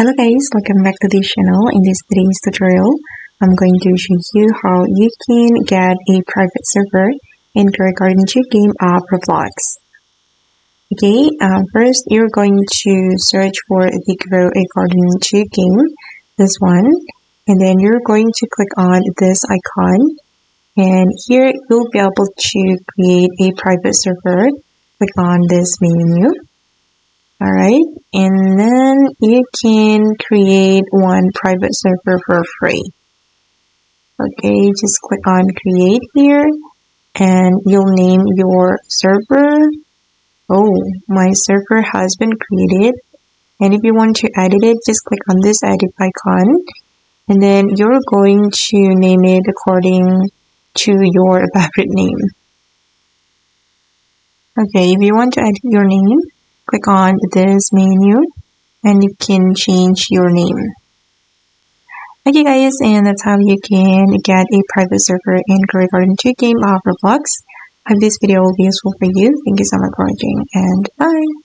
Hello guys, welcome back to this channel. In this today's tutorial, I'm going to show you how you can get a private server in the Garden 2 game of Roblox. Okay, first you're going to search for the Grow a Garden 2 game, this one, and then you're going to click on this icon, and here you'll be able to create a private server. Click on this menu. Alright, and then you can create one private server for free. Okay, just click on create here and you'll name your server. Oh, my server has been created. And if you want to edit it, just click on this edit icon. And then you're going to name it according to your favorite name. Okay, if you want to edit your name, click on this menu and you can change your name. Okay guys, and that's how you can get a private server in Garden 2 game of Roblox. I hope this video will be useful for you. Thank you so much for watching and bye!